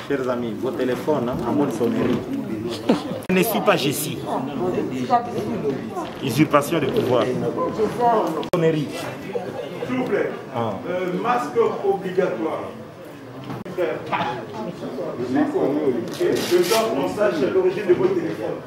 Chers amis, vos téléphones en mode sonnerie. Je ne suis pas Jessie. Usurpation de pouvoir. Sonnerie. S'il vous plaît, masque obligatoire. Je dois qu'on sache l'origine de votre téléphone.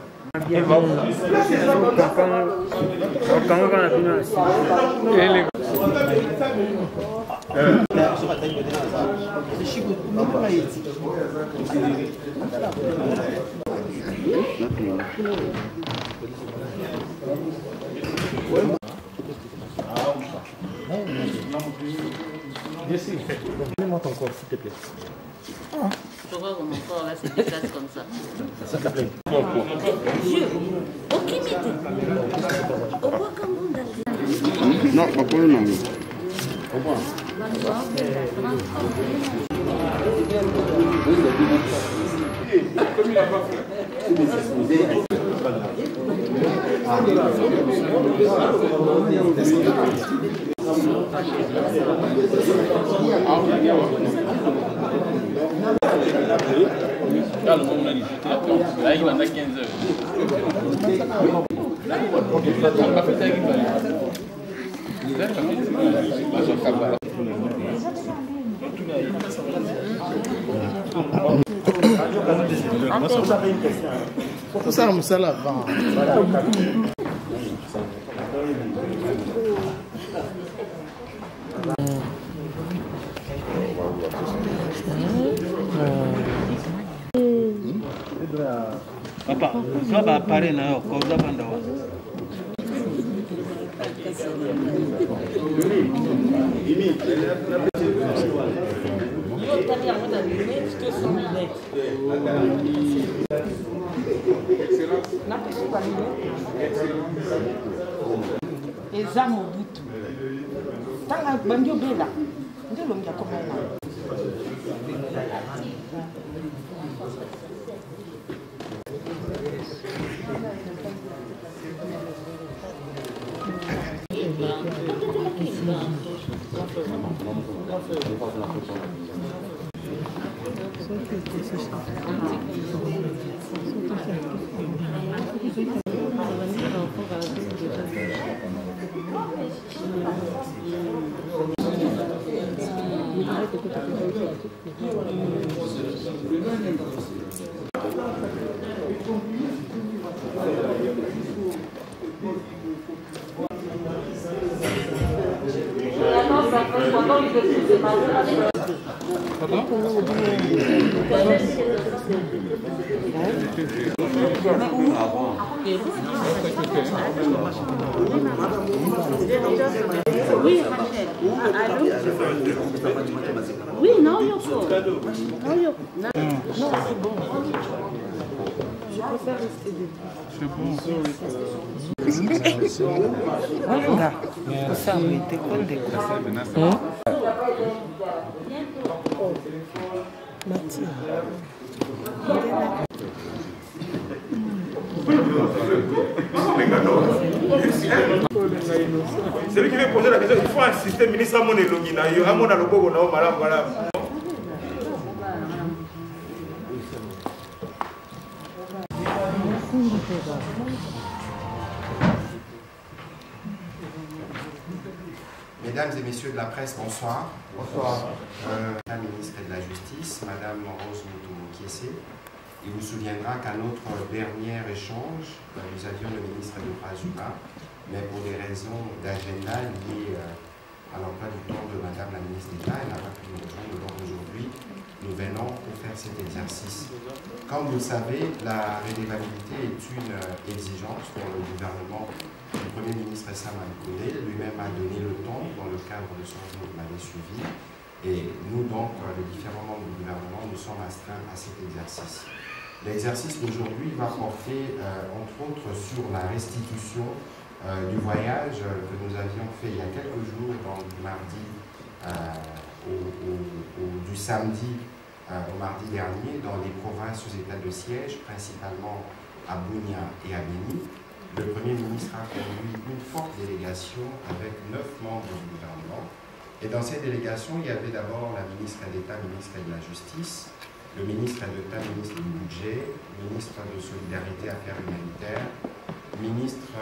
Donne-moi ton corps, s'il te plaît. Pourquoi mon corps là se déplace comme ça? S'il te plaît. Dieu, aucune idée. Au bois comme on Non, pas pour le nom. Au revoir. Comme il n'a pas fait. Là, il en a 15 heures. Ça me sert avant. Papa, ça va apparaître là, comme ça va dans. Eza Mobutu. Tanga bandio bela. Ndio longia koma na. Oui, Rachel. Oui, non, Yoko. Non, Yoko. Non, c'est bon. Je préfère rester debout. C'est bon. Voilà. Ça me déconne. Mathilde. Celui qui veut poser la question, il faut insister, ministre Amon Elongina, Amon Alobogo, voilà. Mesdames et messieurs de la presse, bonsoir. Bonsoir. La ministre de la Justice, Madame Rose Mutu-Kiese. Il vous souviendra qu'à notre dernier échange, nous avions le ministre des Droits humains, mais pour des raisons d'agenda liées à l'emploi du temps de Madame la ministre d'État, elle n'a pas pu nous rejoindre. Donc aujourd'hui, nous venons pour faire cet exercice. Comme vous le savez, la redevabilité est une exigence pour le gouvernement du Premier ministre Saman Koudé. Lui-même a donné le temps dans le cadre de son jour, vous m'avez suivi. Et nous, donc, les différents membres du gouvernement, nous sommes astreints à cet exercice. L'exercice d'aujourd'hui va porter, entre autres, sur la restitution du voyage que nous avions fait il y a quelques jours, donc du mardi du samedi au mardi dernier dans les provinces sous état de siège, principalement à Bunia et à Beni. Le Premier ministre a conduit une forte délégation avec 9 membres du gouvernement. Et dans cette délégation, il y avait d'abord la ministre d'État, ministre de la Justice, le ministre d'État, ministre du Budget, ministre de Solidarité et Affaires humanitaires, ministre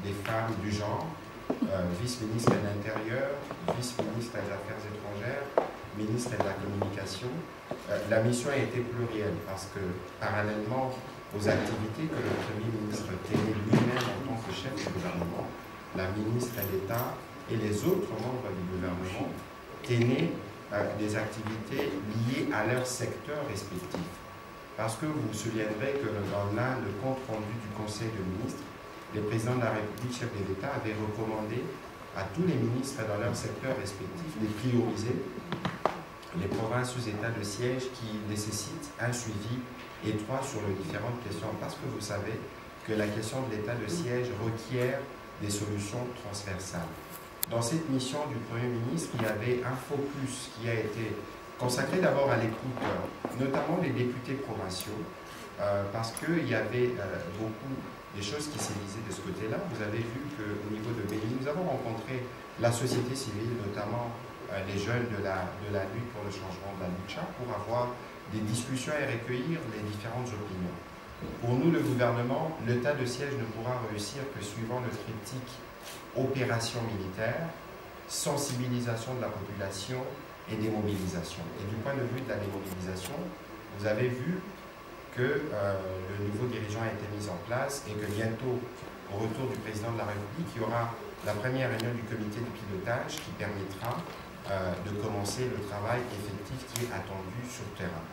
des Femmes du Genre, vice-ministre de l'Intérieur, vice-ministre des Affaires étrangères, ministre de la Communication. La mission a été plurielle parce que, parallèlement aux activités que le Premier ministre tenait lui-même en tant que chef du gouvernement, la ministre d'État et les autres membres du gouvernement tenaient des activités liées à leur secteur respectif. Parce que vous vous souviendrez que dans l'un des comptes rendus du Conseil de ministres, les présidents de la République, chefs de l'État, avaient recommandé à tous les ministres dans leur secteur respectif de prioriser les provinces sous état de siège qui nécessitent un suivi étroit sur les différentes questions. Parce que vous savez que la question de l'état de siège requiert des solutions transversales. Dans cette mission du Premier ministre, il y avait un focus qui a été consacré d'abord à l'écoute, notamment des députés provinciaux, parce qu'il y avait beaucoup des choses qui s'est disaient de ce côté-là. Vous avez vu qu'au niveau de Beni, nous avons rencontré la société civile, notamment les jeunes de la lutte pour le changement de la lucha, pour avoir des discussions et recueillir les différentes opinions. Pour nous, le gouvernement, l'état de siège ne pourra réussir que suivant le triptyque opération militaire, sensibilisation de la population et démobilisation. Et du point de vue de la démobilisation, vous avez vu que le nouveau dirigeant a été mis en place et que bientôt, au retour du président de la République, il y aura la première réunion du comité de pilotage qui permettra de commencer le travail effectif qui est attendu sur le terrain.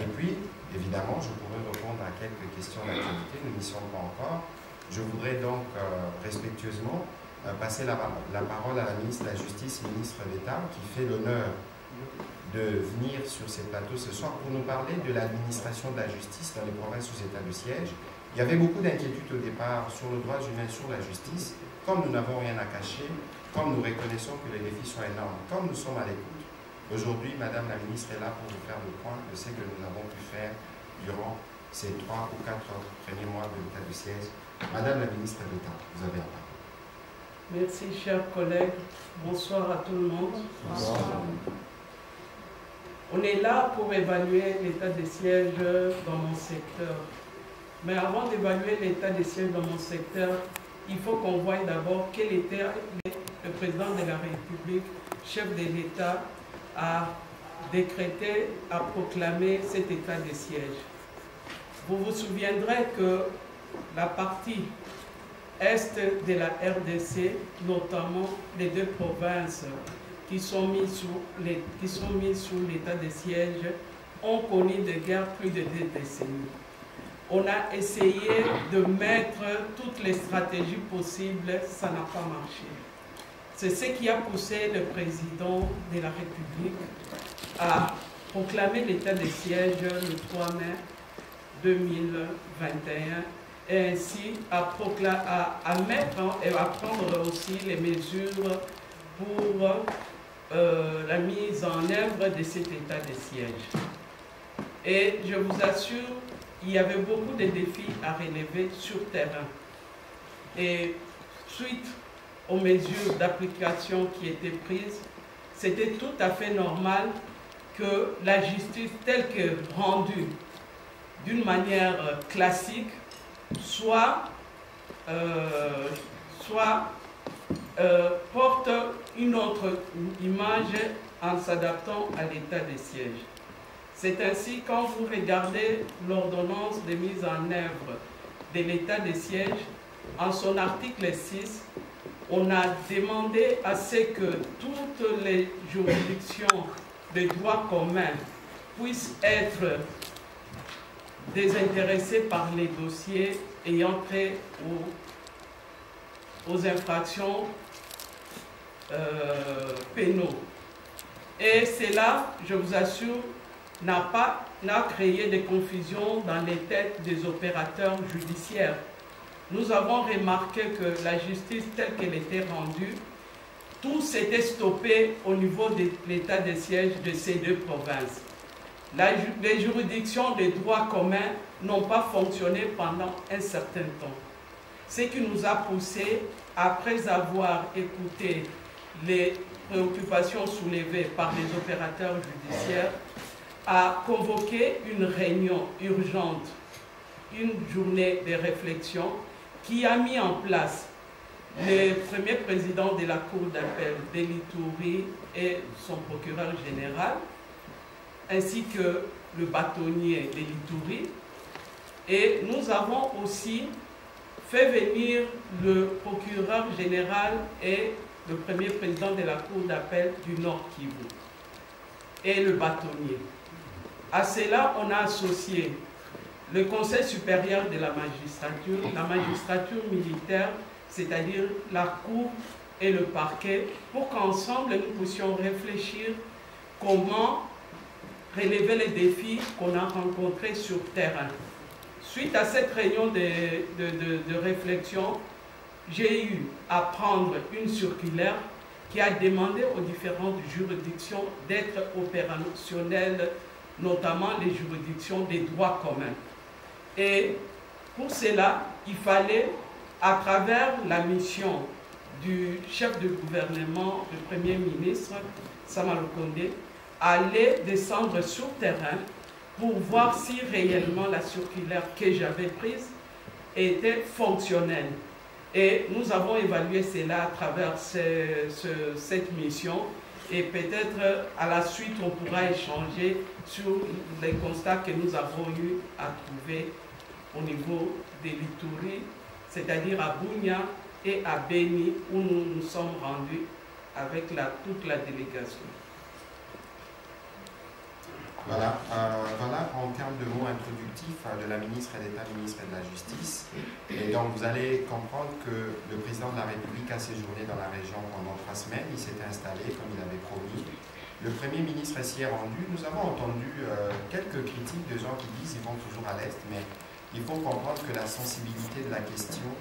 Et puis, évidemment, je pourrais répondre à quelques questions d'actualité, nous n'y sommes pas encore. Je voudrais donc respectueusement passer la parole à la ministre de la Justice, ministre d'État, qui fait l'honneur de venir sur ces plateaux ce soir pour nous parler de l'administration de la justice dans les provinces sous état de siège. Il y avait beaucoup d'inquiétudes au départ sur le droit humain, sur la justice. Comme nous n'avons rien à cacher, comme nous reconnaissons que les défis sont énormes, comme nous sommes à l'écoute, aujourd'hui, Madame la ministre est là pour nous faire le point de ce que nous avons pu faire durant ces 3 ou 4 premiers mois de l'état de siège. Madame la ministre d'État, vous avez la parole. Merci, chers collègues. Bonsoir à tout le monde. Bonsoir. On est là pour évaluer l'état des sièges dans mon secteur. Mais avant d'évaluer l'état des sièges dans mon secteur, il faut qu'on voie d'abord quel était le président de la République, chef de l'État, a décrété, a proclamé cet état des sièges. Vous vous souviendrez que la partie est de la RDC, notamment les 2 provinces qui sont mises sous l'état de siège, ont connu des guerres plus de 2 décennies. On a essayé de mettre toutes les stratégies possibles, ça n'a pas marché. C'est ce qui a poussé le président de la République à proclamer l'état de siège le 3 mai 2021 et ainsi à mettre et à prendre aussi les mesures pour la mise en œuvre de cet état de siège. Et je vous assure, il y avait beaucoup de défis à relever sur terrain. Et suite aux mesures d'application qui étaient prises, c'était tout à fait normal que la justice telle que rendue d'une manière classique porte une autre image en s'adaptant à l'état des sièges. C'est ainsi, quand vous regardez l'ordonnance de mise en œuvre de l'état des sièges, en son article 6, on a demandé à ce que toutes les juridictions de droit commun puissent être désintéressées par les dossiers ayant trait aux infractions pénaux. Et cela, je vous assure, n'a créé de confusion dans les têtes des opérateurs judiciaires. Nous avons remarqué que la justice telle qu'elle était rendue, tout s'était stoppé au niveau de l'état de siège de ces 2 provinces. les juridictions des droits communs n'ont pas fonctionné pendant un certain temps. Ce qui nous a poussé, après avoir écouté les préoccupations soulevées par les opérateurs judiciaires, à convoquer une réunion urgente, une journée de réflexion qui a mis en place le premier président de la Cour d'appel, Béli Touré, et son procureur général, ainsi que le bâtonnier Béli Touré. Et nous avons aussi fait venir le procureur général et le premier président de la Cour d'appel du Nord Kivu et le bâtonnier. À cela, on a associé le Conseil supérieur de la magistrature militaire, c'est-à-dire la Cour et le parquet, pour qu'ensemble nous puissions réfléchir comment relever les défis qu'on a rencontrés sur terrain. Suite à cette réunion de réflexion, j'ai eu à prendre une circulaire qui a demandé aux différentes juridictions d'être opérationnelles, notamment les juridictions des droits communs. Et pour cela, il fallait, à travers la mission du chef de gouvernement, du Premier ministre, Sama Lukonde, aller descendre sur terrain pour voir si réellement la circulaire que j'avais prise était fonctionnelle. Et nous avons évalué cela à travers cette mission, et peut-être à la suite on pourra échanger sur les constats que nous avons eu à trouver au niveau de l'Ituri, c'est-à-dire à Bunia et à Beni, où nous nous sommes rendus avec toute la délégation. Voilà, voilà en termes de mots introductifs de la ministre d'État, ministre de la Justice. Et donc vous allez comprendre que le président de la République a séjourné dans la région pendant 3 semaines. Il s'était installé comme il avait promis. Le Premier ministre s'y est rendu. Nous avons entendu quelques critiques de gens qui disent qu'ils vont toujours à l'Est, mais il faut comprendre que la sensibilité de la question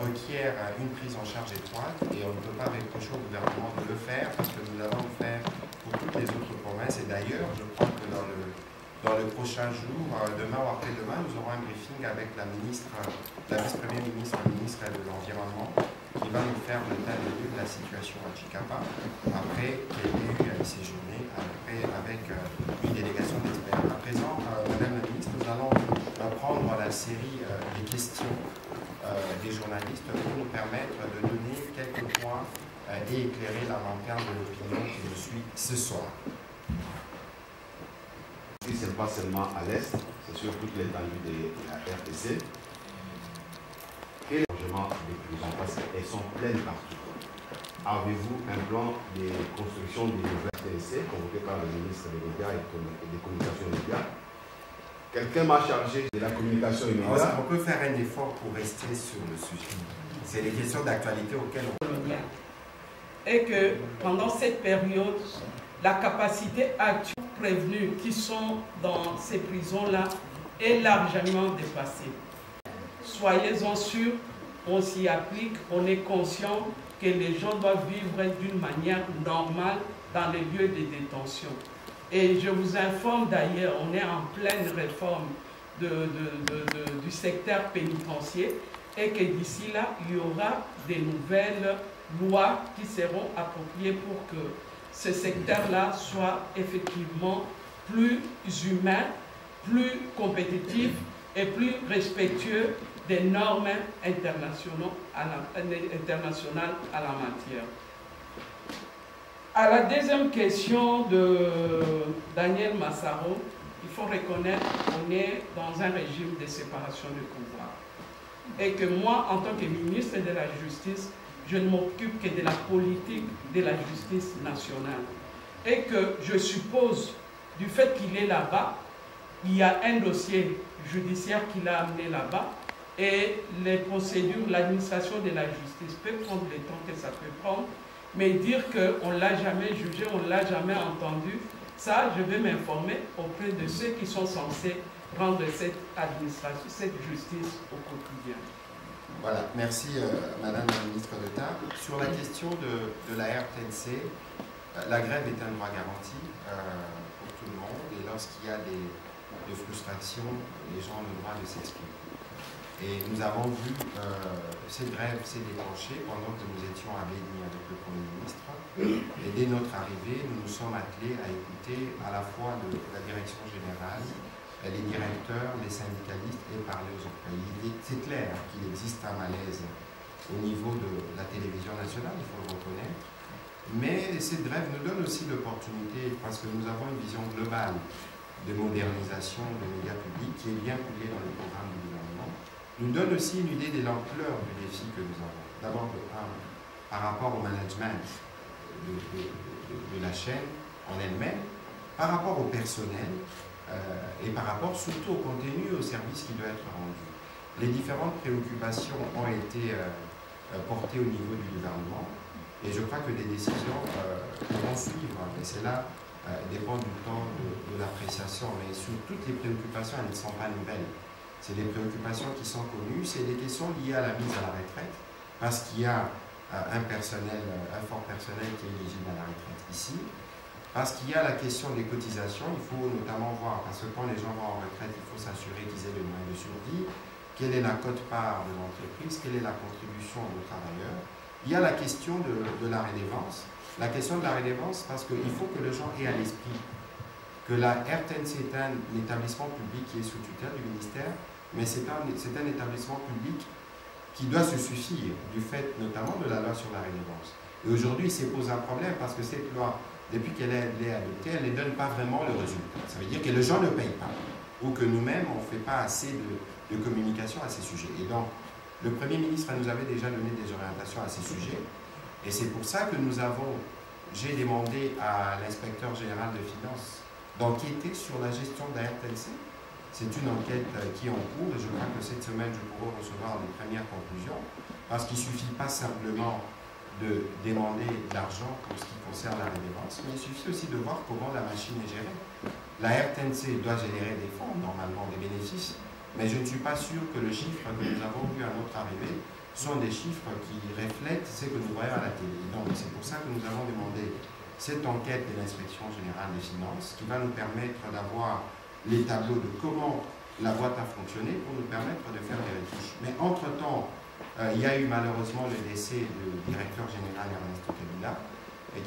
requiert une prise en charge étroite, et on ne peut pas reprocher au gouvernement de le faire, parce que nous allons le faire pour toutes les autres provinces. Et d'ailleurs, je crois que dans le prochain jour, demain ou après-demain, nous aurons un briefing avec la vice-première ministre, le ministre de l'Environnement, qui va nous faire le tas de lieu de la situation à Chikapa, après qu'il y ait eu séjourné avec une délégation d'experts. À présent, Madame la ministre, nous allons prendre la série des questions des journalistes pour nous permettre de donner quelques points et éclairer la lanterne de l'opinion que je suis ce soir. Ce n'est pas seulement à l'Est, c'est sur toute l'étendue de la RDC. Quel est le changement des prisons? Parce qu'elles sont pleines partout. Avez-vous un plan de construction des nouvelles RDC convoqué par le ministre des Médias et des Communications médias? Quelqu'un m'a chargé de la communication immédiate. On peut faire un effort pour rester sur le sujet. C'est les questions d'actualité auxquelles on... Et que pendant cette période, la capacité actuelle prévenue qui sont dans ces prisons-là est largement dépassée. Soyez-en sûrs, on s'y applique, on est conscient que les gens doivent vivre d'une manière normale dans les lieux de détention. Et je vous informe d'ailleurs, on est en pleine réforme du secteur pénitentiaire, et que d'ici là, il y aura des nouvelles lois qui seront appropriées pour que ce secteur-là soit effectivement plus humain, plus compétitif et plus respectueux des normes internationales à la matière. À la deuxième question de Daniel Massaro, il faut reconnaître qu'on est dans un régime de séparation de pouvoir. Et que moi, en tant que ministre de la Justice, je ne m'occupe que de la politique de la justice nationale. Et que je suppose, du fait qu'il est là-bas, il y a un dossier judiciaire qui l'a amené là-bas, et les procédures, l'administration de la justice peut prendre le temps que ça peut prendre, mais dire qu'on ne l'a jamais jugé, on ne l'a jamais entendu, ça, je vais m'informer auprès de ceux qui sont censés rendre cette administration, cette justice au quotidien. Voilà, merci Madame la ministre d'État. Sur la question de la RTNC, la grève est un droit garanti pour tout le monde, et lorsqu'il y a des frustrations, les gens ont le droit de s'exprimer. Et nous avons vu cette grève s'est déclenchée pendant que nous étions à Béni avec le Premier ministre. Et dès notre arrivée, nous nous sommes attelés à écouter à la fois la direction générale, les directeurs, les syndicalistes et parler aux employés. C'est clair qu'il existe un malaise au niveau de la télévision nationale, il faut le reconnaître. Mais cette grève nous donne aussi l'opportunité, parce que nous avons une vision globale de modernisation des médias publics qui est bien coulée dans le programme du gouvernement, nous donne aussi une idée de l'ampleur du défi que nous avons. D'abord, par rapport au management de la chaîne en elle-même, par rapport au personnel et par rapport surtout au contenu et au service qui doit être rendu. Les différentes préoccupations ont été portées au niveau du gouvernement et je crois que les décisions vont suivre. Et cela dépend du temps de l'appréciation, mais sur toutes les préoccupations, elles ne sont pas nouvelles. C'est des préoccupations qui sont connues, c'est des questions liées à la mise à la retraite, parce qu'il y a un fort personnel qui est éligible à la retraite ici, parce qu'il y a la question des cotisations, il faut notamment voir, parce que quand les gens vont en retraite, il faut s'assurer qu'ils aient le moyen de survie, quelle est la quote-part de l'entreprise, quelle est la contribution aux travailleurs. Il y a la question de la redevance. La question de la redevance, parce qu'il faut que les gens aient à l'esprit que la RTNC est un établissement public qui est sous tutelle du ministère, mais c'est un établissement public qui doit se suffire du fait notamment de la loi sur la redevance. Et aujourd'hui, il se pose un problème parce que cette loi, depuis qu'elle est adoptée, elle ne donne pas vraiment le résultat. Ça veut dire que les gens ne payent pas, ou que nous-mêmes, on ne fait pas assez de communication à ces sujets. Et donc, le Premier ministre nous avait déjà donné des orientations à ces sujets, et c'est pour ça que j'ai demandé à l'inspecteur général de finances d'enquêter sur la gestion de la RTNC. C'est une enquête qui est en cours et je crois que cette semaine, je pourrai recevoir les premières conclusions parce qu'il ne suffit pas simplement de demander de l'argent pour ce qui concerne la redevance, mais il suffit aussi de voir comment la machine est gérée. La RTNC doit générer des fonds, normalement des bénéfices, mais je ne suis pas sûr que le chiffre que nous avons vu à notre arrivée sont des chiffres qui reflètent ce que nous voyons à la télé. Donc c'est pour ça que nous avons demandé cette enquête de l'inspection générale des finances qui va nous permettre d'avoir les tableaux de comment la boîte a fonctionné pour nous permettre de faire des retouches. Mais entre-temps, il y a eu malheureusement le décès du directeur général Ernesto Kabila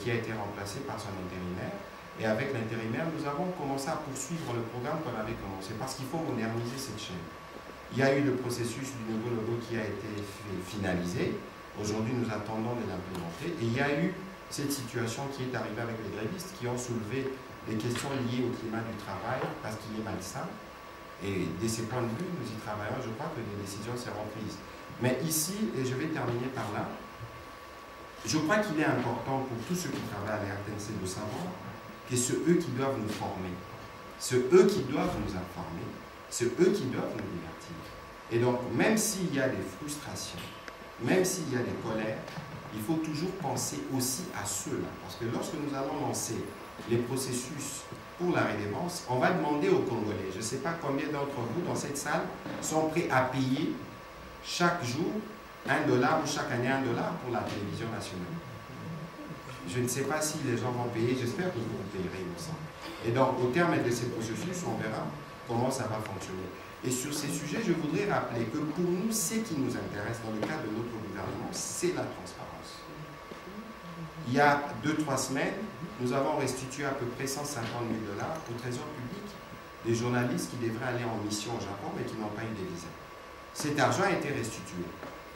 qui a été remplacé par son intérimaire. Et avec l'intérimaire, nous avons commencé à poursuivre le programme qu'on avait commencé parce qu'il faut moderniser cette chaîne. Il y a eu le processus du nouveau logo qui a été finalisé. Aujourd'hui, nous attendons de l'implémenter. Et il y a eu cette situation qui est arrivée avec les grévistes qui ont soulevé les questions liées au climat du travail parce qu'il est malsain. Et de ces points de vue, nous y travaillons. Je crois que des décisions seront prises. Mais ici, et je vais terminer par là, je crois qu'il est important pour tous ceux qui travaillent à la RTNC de savoir que c'est eux qui doivent nous former. C'est eux qui doivent nous informer. C'est eux qui doivent nous divertir. Et donc, même s'il y a des frustrations, même s'il y a des colères, il faut toujours penser aussi à ceux-là. Parce que lorsque nous allons lancer les processus pour la redevance, on va demander aux Congolais, je ne sais pas combien d'entre vous dans cette salle sont prêts à payer chaque jour $1 ou chaque année $1 pour la télévision nationale. Je ne sais pas si les gens vont payer, j'espère que vous payerez aussi. Et donc, au terme de ces processus, on verra comment ça va fonctionner. Et sur ces sujets, je voudrais rappeler que pour nous, ce qui nous intéresse dans le cadre de notre gouvernement, c'est la transparence. Il y a 2-3 semaines, nous avons restitué à peu près $150 000 au Trésor public des journalistes qui devraient aller en mission au Japon mais qui n'ont pas eu de visa. Cet argent a été restitué.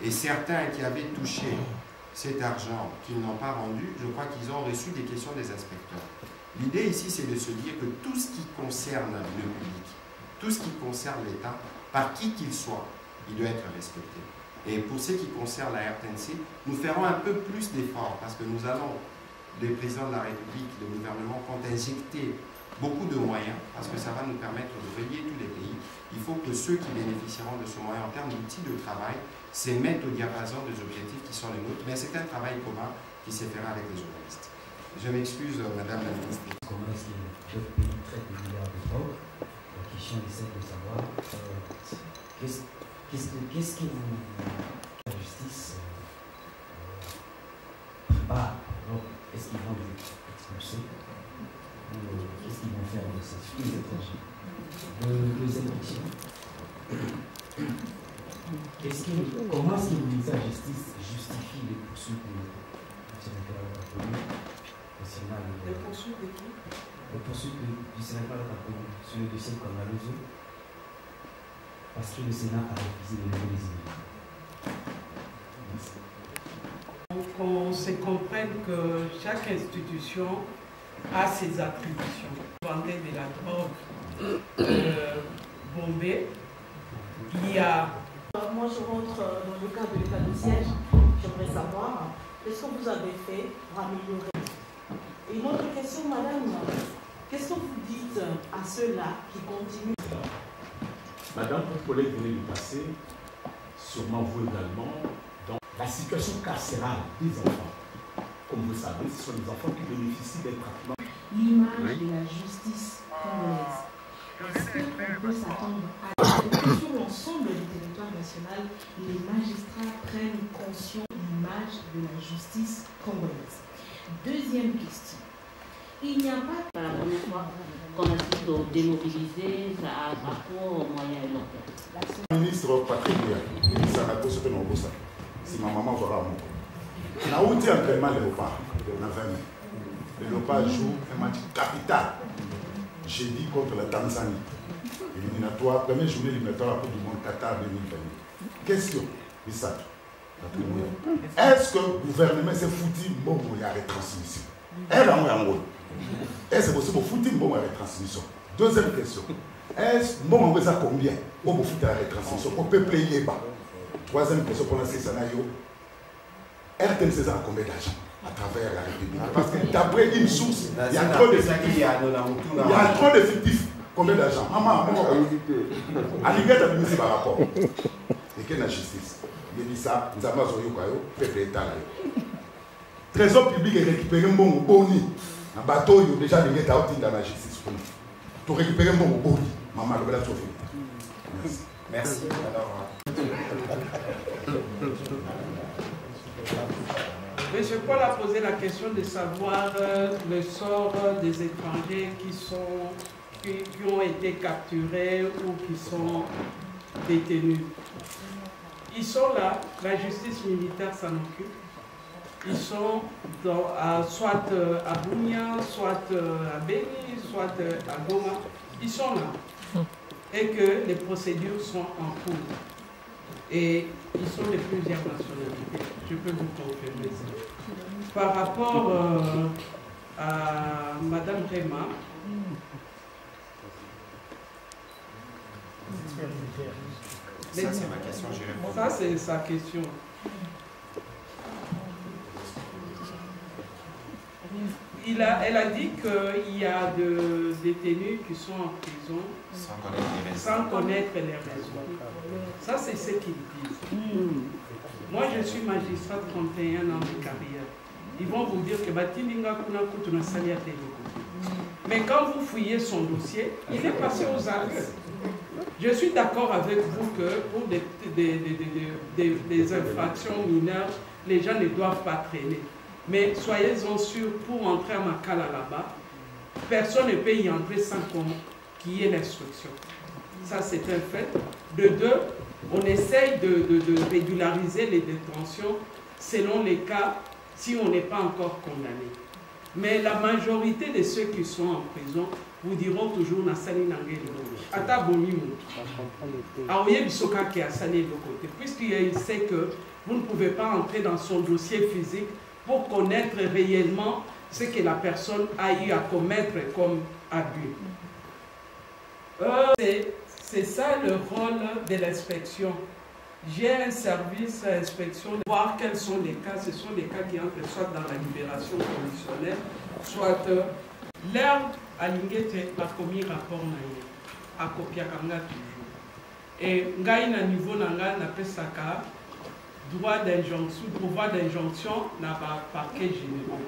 Et certains qui avaient touché cet argent, qu'ils n'ont pas rendu, je crois qu'ils ont reçu des questions des inspecteurs. L'idée ici, c'est de se dire que tout ce qui concerne le public, tout ce qui concerne l'État, par qui qu'il soit, il doit être respecté. Et pour ce qui concerne la RTNC, nous ferons un peu plus d'efforts parce que nous allons, le président de la République, le gouvernement, compte injecter beaucoup de moyens parce que ça va nous permettre de relier tous les pays. Il faut que ceux qui bénéficieront de ce moyen en termes d'outils de travail se mettent au diapason des objectifs qui sont les nôtres. Mais c'est un travail commun qui se fera avec les journalistes. Je m'excuse, Madame la Ministre. Comment est-ce que le pays traite des milliards de drogue? La question est celle de savoir qu'est-ce que la justice prépare. Est-ce qu'ils vont les expulser? Qu'est-ce qu'ils vont faire les étrangers. Deuxième question. Comment est-ce que le ministère de la Justice justifie les poursuites du sénateur concernant les poursuites de qui? Les poursuites du sénateur sur le dossier Kangalozo, parce que le Sénat a refusé de lever les immunités. Qu'on se comprenne que chaque institution a ses attributions. Vendez de la drogue Bombay, il y a... Moi, je rentre dans le cadre de l'état de siège. J'aimerais savoir qu'est-ce que vous avez fait pour améliorer. Et une autre question, madame, qu'est-ce que vous dites à ceux-là qui continuent? Madame, vos collègues venaient du passé, sûrement vous également, dans la situation carcérale des enfants. Comme vous savez, ce sont des enfants qui bénéficient d'un traitement. L'image de la justice congolaise. Est-ce qu'on peut s'attendre à ce que sur l'ensemble du territoire national, les magistrats prennent conscience de l'image de la justice congolaise? Deuxième question. Il n'y a pas... La première fois qu'on assiste aux démobilisés à court, moyen et long terme. Le ministre Patrick Bouya, ça n'a pas sauté dans le bossa. Si ma maman va à mon corps. On a oublié entraînement le Léopard, on a 20 mai. Le Léopard joue un match capital. Jeudi contre la Tanzanie. Éliminatoire, première journée éliminatoire à la Coupe du Monde Qatar 2020. Question, Bissat. Est-ce que le gouvernement s'est foutu bon pour la retransmission? Est-ce que c'est possible de foutre bon pour la retransmission? Deuxième question. Est-ce que bon on combien pour foutre la retransmission pour peupler les bas? Troisième question pour lancer scénario. RTNC a combien d'argent à travers la République? Parce que d'après une source, il y a trop d'effectifs. Il y a trop d'effectifs. Combien d'argent? Maman, à l'égard de la par rapport. Et quelle est la justice? Il dit ça, nous avons peuple état. Trésor public est récupéré un bon boni. Un bateau, il y a déjà des gens dans la justice. Pour récupérer un bon boni. Maman, le bel sauvé. Merci. Monsieur Paul a posé la question de savoir le sort des étrangers qui ont été capturés ou qui sont détenus. Ils sont là, la justice militaire s'en occupe. Ils sont soit à Bunia, soit à Beni, soit à Goma. Ils sont là. Et que les procédures sont en cours. Et ils sont de plusieurs nationalités. Je peux vous confirmer ça. Par rapport à Madame Réma, ça c'est ma question, j'y réponds. Ça c'est sa question. Elle a dit qu'il y a de détenus qui sont en prison sans connaître les raisons. Ça, c'est ce qu'ils disent. Moi, je suis magistrat de 31 ans de carrière. Ils vont vous dire que mais quand vous fouillez son dossier, il est passé aux actes. Je suis d'accord avec vous que pour des infractions mineures, les gens ne doivent pas traîner. Mais soyez-en sûrs, pour entrer à Makala là-bas, personne ne peut y entrer sans qu'il y ait l'instruction. Ça, c'est un fait. De deux, on essaye de régulariser les détentions selon les cas si on n'est pas encore condamné. Mais la majorité de ceux qui sont en prison vous diront toujours Nassali Nangé de Ata Boni Aouye Bisoka qui a salé de côté. Puisqu'il sait que vous ne pouvez pas entrer dans son dossier physique pour connaître réellement ce que la personne a eu à commettre comme abus. C'est ça le rôle de l'inspection. J'ai un service d'inspection, voir quels sont les cas. Ce sont des cas qui entrent soit dans la libération conditionnelle, soit l'heure à l'ingété par commis rapport à Kopiakanga toujours. Et ngaï niveau nanga na pesaka droit d'injonction, pouvoir d'injonction na parquet général.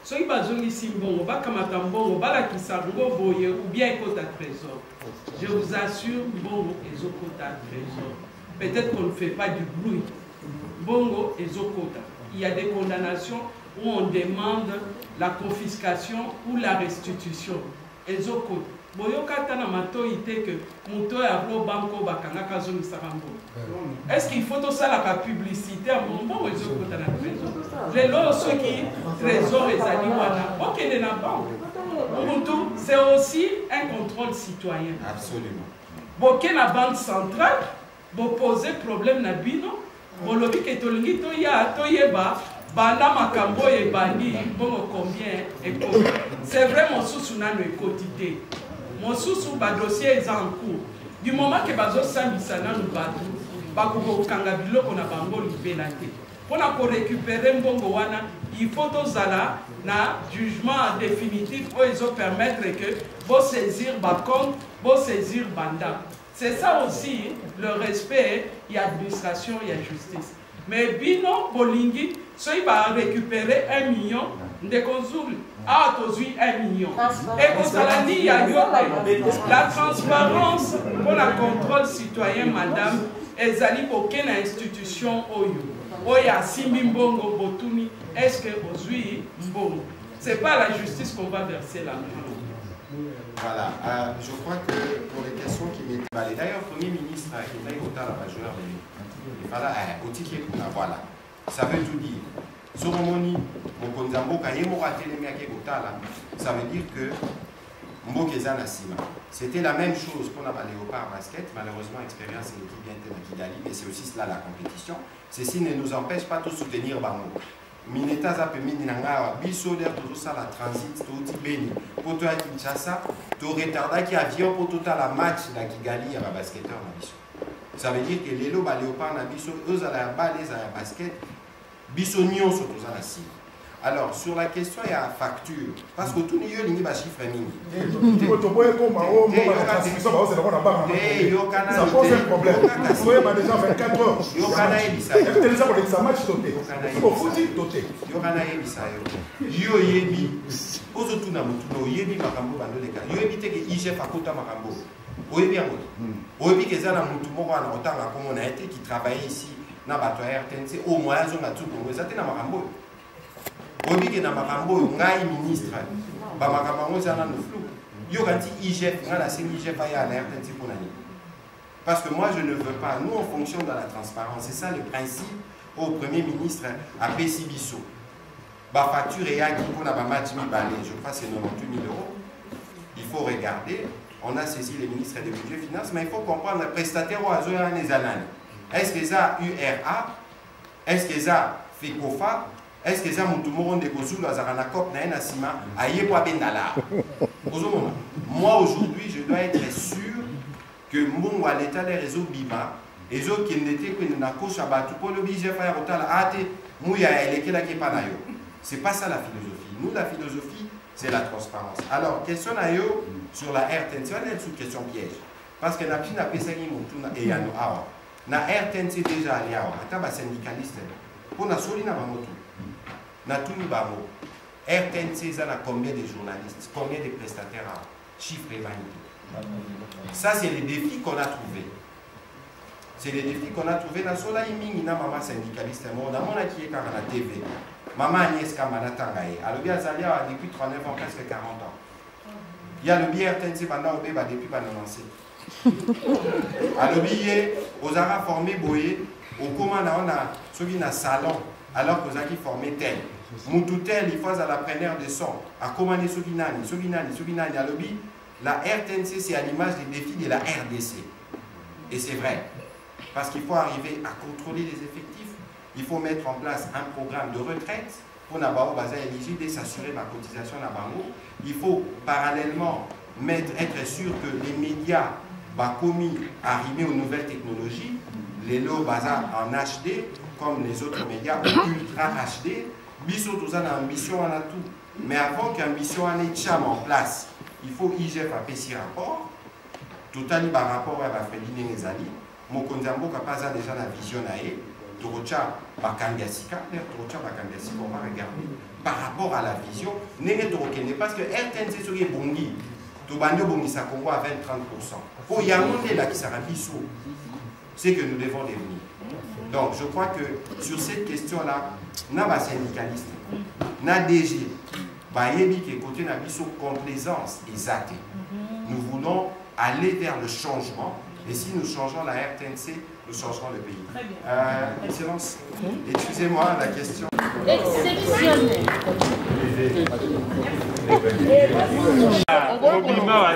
Ce qui va donner ici bon, va kamatambo, va la kisargo boye ou bien kota trésor. Je vous assure, bongo et zokota trésor. Peut-être qu'on ne fait pas du bruit. Bongo et zokota. Il y a des condamnations où on demande la confiscation ou la restitution. ezokota boyoka ata na matoi te ke moto oyo avo banko bakangaka azomisaka mbongo. Est-ce qu'il faut tosalaka publicité ya mbongo ezokota na trésor lelo soki trésor ezali wana okende na banque mutu c'est aussi un contrôle citoyen. Absolument. Boke na banque centrale boposer problème na bino bolobi ke tolingi toyeba banda makambo ebandi bongo combien ekoti. C'est vrai mosusu nano ekoti te mosusu badossier eza en cours du moment ke bazosambisa nanu bato bakokokanga biloko na bango libela te mpona korécupere mbongo wana il faut tozala na jugement définitif oyo ezopermettre ke bosaisir bacompte bosaisir bandako. C'est ça aussi le respect, il y a administration, il y a justice. Mais bino bolingi, soy va récupérer 1 million de konzul, ah tozui 1 million. Et pour cela il y a la transparence pour le contrôle citoyen, madame, ezali aucune institution oyo. Oya simbi mbongo botuni, est-ce que ozui mbongo? C'est pas la justice qu'on va verser l'argent. Voilà, je crois que pour les questions qui m'étaient valées, d'ailleurs, le Premier ministre qui était au la majeur, voilà, au ticket pour la voilà. Ça veut tout dire. Soromoni, mon konzambo, kaye morate les mecs ça veut dire que Mbokeza Nassima. C'était la même chose pour la Léopard basket. Malheureusement, expérience est qui vient de Kigali, mais c'est aussi cela la compétition. Ceci ne nous empêche pas de soutenir Bango. Mineta za pemini nanga biso der tout ça la transit tout beni poto ya Kinshasa to retarda ki avion pour tout la match na Kigali ya basketteur na biso. Ça veut dire que les loba léopard na biso eux à la balle à basket biso nyon sur tout ça la si. Alors sur la question il y a facture parce que tout n'y a ni ba chiffre mingi. Ça pose un problème. Vous avez déjà 24 heures. Déjà pour l'examen, il faut foutre doté. Yo yebi ozo tuna mutuno yebi makambo bando leka. Yo yebi te ke IGF akota makambo. Oyebi yango. Oyebi ke za na mutu moko na otanga comme on a été qui travaille ici na bato ya RTNC au moins zo na tout Congo. Ça te na makambo. Oyebi ke na makambo ngai ministre ba makambo za na no flou. Yo kanti IGF nga la seni IGF ya na RTNC pour nani. Parce que moi je ne veux pas, nous on fonctionne dans la transparence, c'est ça le principe au Premier ministre à Pessibiso. Ba facture et qui pour la match mi balé, je crois c'est 98 000 €. Il faut regarder, on a saisi les ministres des budgets et finances, mais il faut comprendre le prestataire au Azoya Nezalan. Est-ce que ça URA? Est-ce que ça FECOFA? Est-ce que ça Moutoumouron de Kozou, Lazarana Kop, Naen Asima, Ayepoa Bendala? Moi aujourd'hui, je dois être sûr que mon à l'état des réseaux Bima, et autres qui n'étaient que na coche à battu pour le budget faire autant la hâte, mouya et les qui pas nayo. C'est pas ça la philosophie. Nous, la philosophie, c'est la transparence. Alors, question nayo sur la RTNC, on est sous question piège. Parce que n'a pas pesé mon et yano awa. Na RTNC déjà allé awa. Ataba syndicaliste. Pour na soli na bango tout. Na tout ni bango. RTNC ça na combien de journalistes, combien de prestataires awa. Chiffre et vanité. Ça, c'est les défis qu'on a trouvés. C'est les défis qu'on a trouvés dans Sola Iming, na maman syndicaliste, on a mon qui est à la TV. Maman Agnès Kamana Tangaye. Alors, bien, ça a depuis 39 ans, presque 40 ans. Il y a le bière RTNC pendant au débat depuis pendant lancé. Alors, bien, aux Arabes formés, boyé, au commande, on a ceux qui ont salon, alors que qui formé tel. Moutoutel, il faut à la preneur de son, à commander ceux qui n'ont alors, la RTNC, c'est à l'image des défis de la RDC. Et c'est vrai. Parce qu'il faut arriver à contrôler les effectifs. Il faut mettre en place un programme de retraite pour n'avoir pas éligible et s'assurer ma cotisation à Bango. Il faut parallèlement être sûr que les médias commis arriver aux nouvelles technologies, les lots en HD, comme les autres médias, ultra HD. Biso tout ça dans ambition on a tout. Mais avant qu'ambition en ait en place, il faut IGF à PC rapport, total par rapport à la Frédine Nezali, mon konzambo capaz déjà la vision aé, Torocha Bakangasika, on va regarder par rapport à la vision, n'est parce que RTNC serait bongi, Tobanyo bongi ça Congo à 20-30%. Pour y avoir là qui sera bissou, c'est que nous devons devenir. Donc je crois que sur cette question-là, n'a pas syndicaliste, n'a DG, bayebi qui est côté nabiso complaisance exacte. Nous voulons aller vers le changement. Et si nous changeons la RTNC, nous changerons le pays. Très bien. Excellence, excusez-moi la question. Exceptionnel. Au Bima,